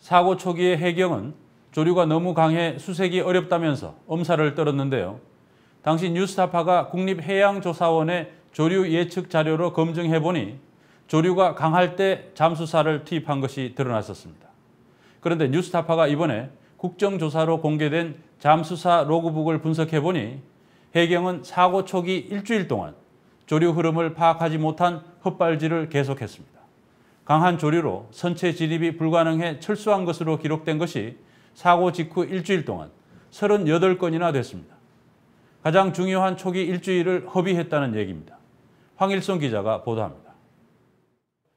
사고 초기의 해경은 조류가 너무 강해 수색이 어렵다면서 엄살을 떨었는데요. 당시 뉴스타파가 국립해양조사원의 조류 예측 자료로 검증해보니 조류가 강할 때 잠수사를 투입한 것이 드러났었습니다. 그런데 뉴스타파가 이번에 국정조사로 공개된 잠수사 로그북을 분석해보니 해경은 사고 초기 일주일 동안 조류 흐름을 파악하지 못한 헛발질을 계속했습니다. 강한 조류로 선체 진입이 불가능해 철수한 것으로 기록된 것이 사고 직후 일주일 동안 38건이나 됐습니다. 가장 중요한 초기 일주일을 허비했다는 얘기입니다. 황일성 기자가 보도합니다.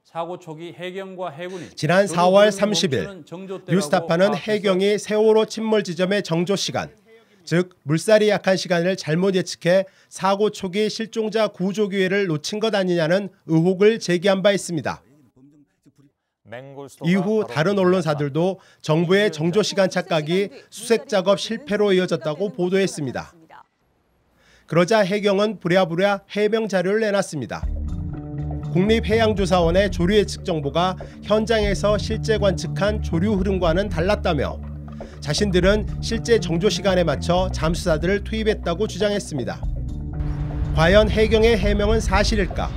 사고 초기 해경과 해군이 지난 4월 30일 뉴스타파는 해경이 세월호 침몰 지점의 정조 시간, 즉 물살이 약한 시간을 잘못 예측해 사고 초기 실종자 구조 기회를 놓친 것 아니냐는 의혹을 제기한 바 있습니다. 이후 다른 언론사들도 정부의 정조 시간 착각이 수색 작업 실패로 이어졌다고 보도했습니다. 그러자 해경은 부랴부랴 해명 자료를 내놨습니다. 국립해양조사원의 조류 예측 정보가 현장에서 실제 관측한 조류 흐름과는 달랐다며 자신들은 실제 정조 시간에 맞춰 잠수사들을 투입했다고 주장했습니다. 과연 해경의 해명은 사실일까?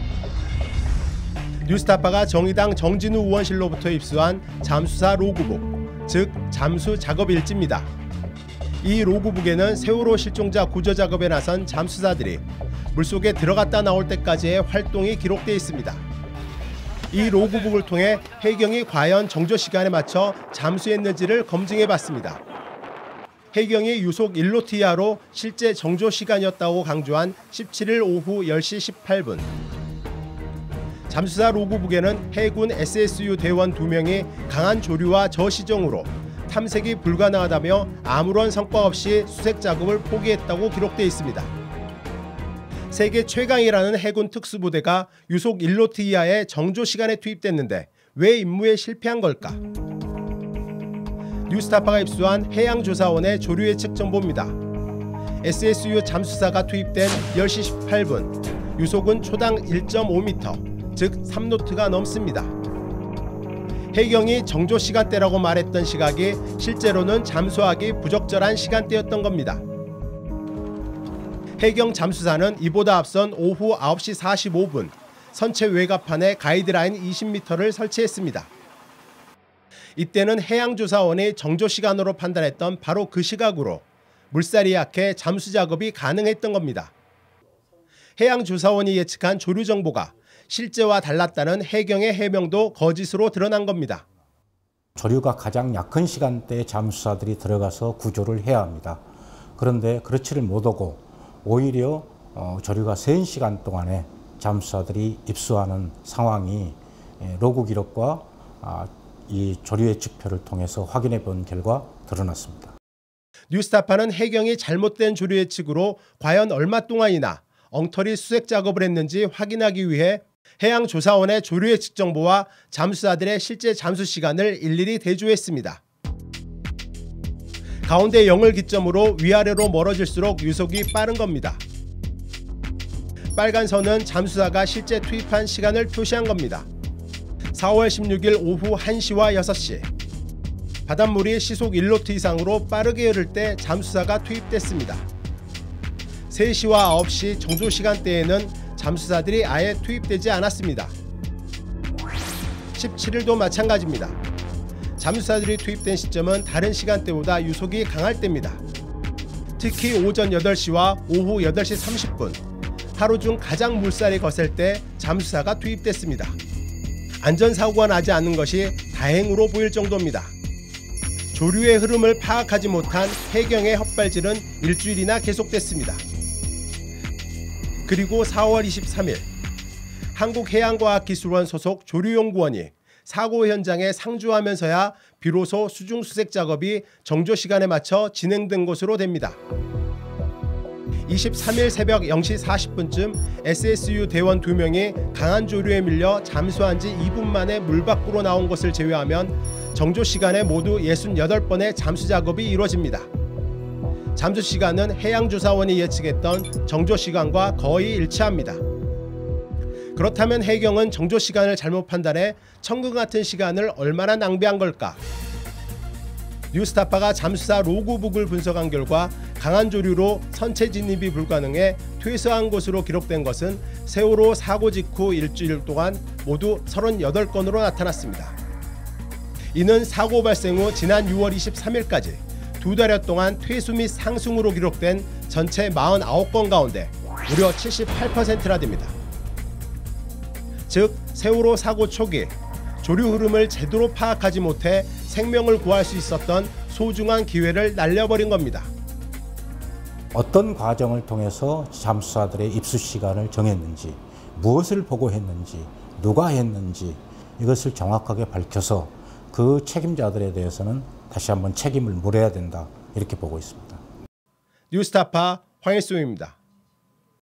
뉴스타파가 정의당 정진우 의원실로부터 입수한 잠수사 로그북, 즉 잠수 작업 일지입니다. 이 로그북에는 세월호 실종자 구조 작업에 나선 잠수사들이 물속에 들어갔다 나올 때까지의 활동이 기록되어 있습니다. 이 로그북을 통해 해경이 과연 정조 시간에 맞춰 잠수했는지를 검증해봤습니다. 해경이 유속 1노트 이하로 실제 정조 시간이었다고 강조한 17일 오후 10시 18분. 잠수사 로그북에는 해군 SSU 대원 2명이 강한 조류와 저시정으로 탐색이 불가능하다며 아무런 성과 없이 수색 작업을 포기했다고 기록되어 있습니다. 세계 최강이라는 해군 특수부대가 유속 1노트 이하의 정조 시간에 투입됐는데 왜 임무에 실패한 걸까? 뉴스타파가 입수한 해양조사원의 조류 예측 정보입니다. SSU 잠수사가 투입된 10시 18분, 유속은 초당 1.5m, 즉 3노트가 넘습니다. 해경이 정조 시간대라고 말했던 시각이 실제로는 잠수하기 부적절한 시간대였던 겁니다. 해경 잠수사는 이보다 앞선 오후 9시 45분 선체 외곽판에 가이드라인 20m를 설치했습니다. 이때는 해양조사원이 정조 시간으로 판단했던 바로 그 시각으로 물살이 약해 잠수 작업이 가능했던 겁니다. 해양조사원이 예측한 조류 정보가 실제와 달랐다는 해경의 해명도 거짓으로 드러난 겁니다. 조류가 가장 약한 시간대에 잠수사들이 들어가서 구조를 해야 합니다. 그런데 그렇지를 못하고 오히려 조류가 센 시간 동안에 잠수사들이 입수하는 상황이 로그 기록과 이 조류 예측표를 통해서 확인해 본 결과 드러났습니다. 뉴스타파는 해경이 잘못된 조류 예측으로 과연 얼마 동안이나 엉터리 수색 작업을 했는지 확인하기 위해 해양조사원의 조류 예측 정보와 잠수사들의 실제 잠수 시간을 일일이 대조했습니다. 가운데 0을 기점으로 위아래로 멀어질수록 유속이 빠른 겁니다. 빨간 선은 잠수사가 실제 투입한 시간을 표시한 겁니다. 4월 16일 오후 1시와 6시. 바닷물이 시속 1노트 이상으로 빠르게 흐를 때 잠수사가 투입됐습니다. 3시와 9시 정조 시간대에는 잠수사들이 아예 투입되지 않았습니다. 17일도 마찬가지입니다. 잠수사들이 투입된 시점은 다른 시간대보다 유속이 강할 때입니다. 특히 오전 8시와 오후 8시 30분, 하루 중 가장 물살이 거셀 때 잠수사가 투입됐습니다. 안전사고가 나지 않는 것이 다행으로 보일 정도입니다. 조류의 흐름을 파악하지 못한 해경의 헛발질은 일주일이나 계속됐습니다. 그리고 4월 23일 한국해양과학기술원 소속 조류연구원이 사고 현장에 상주하면서야 비로소 수중수색 작업이 정조 시간에 맞춰 진행된 것으로 됩니다. 23일 새벽 0시 40분쯤 SSU 대원 2명이 강한 조류에 밀려 잠수한 지 2분 만에 물 밖으로 나온 것을 제외하면 정조 시간에 모두 68번의 잠수 작업이 이루어집니다. 잠수 시간은 해양조사원이 예측했던 정조 시간과 거의 일치합니다. 그렇다면 해경은 정조 시간을 잘못 판단해 천금 같은 시간을 얼마나 낭비한 걸까? 뉴스타파가 잠수사 로그북을 분석한 결과 강한 조류로 선체 진입이 불가능해 퇴소한 것으로 기록된 것은 세월호 사고 직후 일주일 동안 모두 38건으로 나타났습니다. 이는 사고 발생 후 지난 6월 23일까지 2달여 동안 퇴수 및 상승으로 기록된 전체 49건 가운데 무려 78%나 됩니다. 즉 세월호 사고 초기 조류 흐름을 제대로 파악하지 못해 생명을 구할 수 있었던 소중한 기회를 날려버린 겁니다. 어떤 과정을 통해서 잠수사들의 입수 시간을 정했는지, 무엇을 보고했는지, 누가 했는지 이것을 정확하게 밝혀서 그 책임자들에 대해서는 다시 한번 책임을 물어야 된다 이렇게 보고 있습니다. 뉴스타파 황일수입니다.